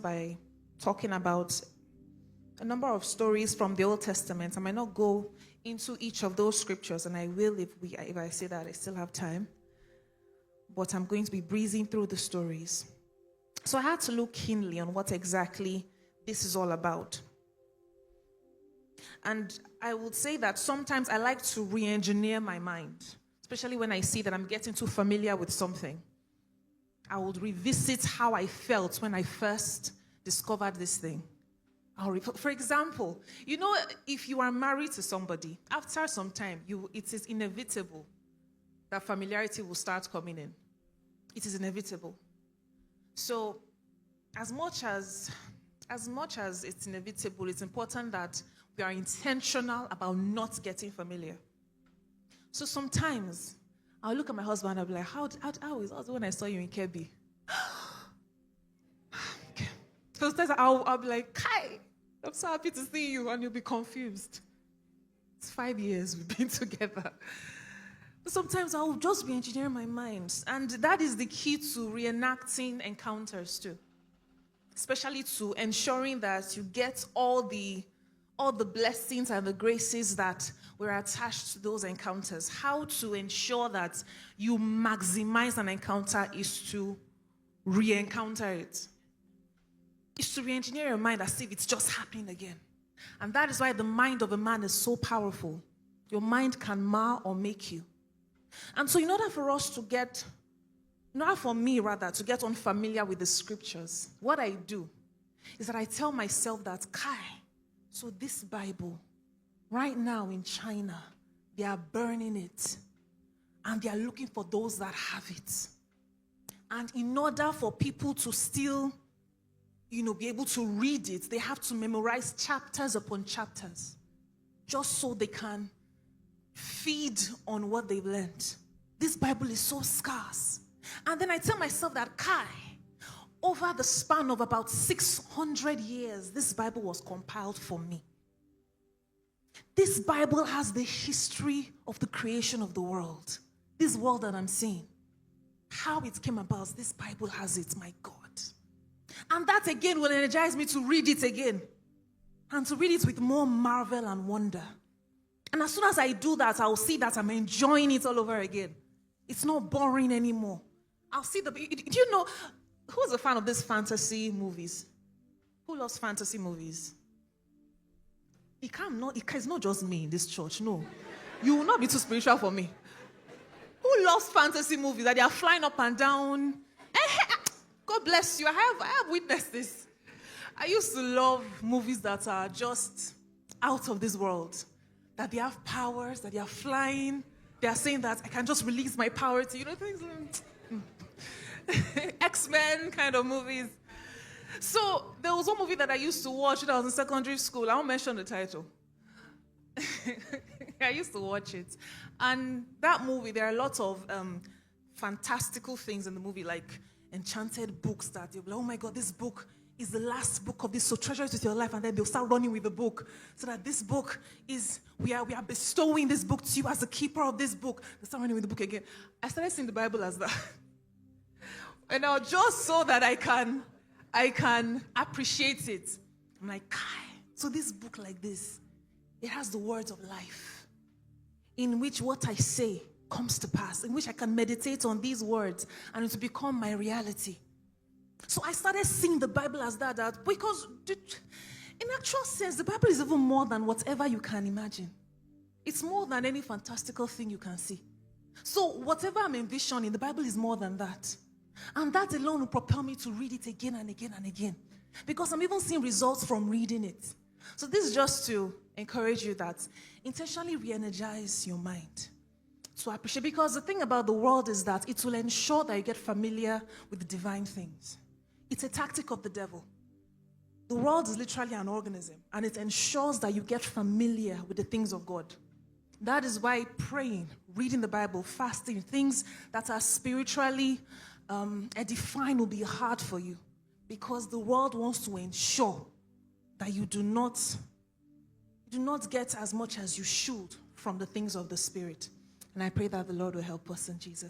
by talking about a number of stories from the Old Testament. I might not go into each of those scriptures, and I will if I say that I still have time. But I'm going to be breezing through the stories. So I had to look keenly on what exactly this is all about. And I would say that sometimes I like to re-engineer my mind, especially when I see that I'm getting too familiar with something. I would revisit how I felt when I first discovered this thing. For example, if you are married to somebody, after some time, it is inevitable that familiarity will start coming in. It is inevitable. So, as much as it's inevitable, it's important that we are intentional about not getting familiar. So sometimes, I'll look at my husband and I'll be like, how is it when I saw you in Kebbi? Okay. So sometimes I'll be like, Kai, I'm so happy to see you, and you'll be confused. It's 5 years we've been together. But sometimes I'll just be engineering my mind, and that is the key to reenacting encounters too. Especially to ensuring that you get all the blessings and the graces that were attached to those encounters. How to ensure that you maximize an encounter is to re-encounter it. It's to re-engineer your mind as if it's just happening again. And that is why the mind of a man is so powerful. Your mind can mar or make you. And so in order for me to get unfamiliar with the scriptures, what I do is that I tell myself that, Kai, so this Bible, right now in China, they are burning it. And they are looking for those that have it. And in order for people to still, be able to read it, they have to memorize chapters upon chapters, just so they can feed on what they've learned. This Bible is so scarce. And then I tell myself that, Kai, over the span of about 600 years, this Bible was compiled for me. This Bible has the history of the creation of the world. This world that I'm seeing. How it came about, this Bible has it, my God. And that again will energize me to read it again. And to read it with more marvel and wonder. And as soon as I do that, I'll see that I'm enjoying it all over again. It's not boring anymore. I'll see do you know, who's a fan of these fantasy movies? Who loves fantasy movies? It's not just me in this church, no. You will not be too spiritual for me. Who loves fantasy movies that they are flying up and down? God bless you. I have witnessed this. I used to love movies that are just out of this world. That they have powers, that they are flying. They are saying that I can just release my power to, things like X-Men kind of movies. So there was one movie that I used to watch when I was in secondary school. I won't mention the title. I used to watch it. And that movie, there are lots of fantastical things in the movie, like enchanted books that you'll be like, oh my God, this book is the last book of this, so treasure it with your life. And then they'll start running with the book. So that this book is, we are bestowing this book to you as the keeper of this book. They start running with the book again. I started seeing the Bible as that. And now just so that I can appreciate it. I'm like, Kai, so this book like this, it has the words of life, in which what I say comes to pass, in which I can meditate on these words and it will become my reality. So I started seeing the Bible as that because in actual sense, the Bible is even more than whatever you can imagine. It's more than any fantastical thing you can see. So whatever I'm envisioning, the Bible is more than that. And that alone will propel me to read it again and again and again. Because I'm even seeing results from reading it. So this is just to encourage you that intentionally re-energize your mind. To appreciate, because the thing about the world is that it will ensure that you get familiar with the divine things. It's a tactic of the devil. The world is literally an organism, and it ensures that you get familiar with the things of God. That is why praying, reading the Bible, fasting, things that are spiritually edifying will be hard for you, because the world wants to ensure that you do not get as much as you should from the things of the Spirit. And I pray that the Lord will help us in Jesus' name.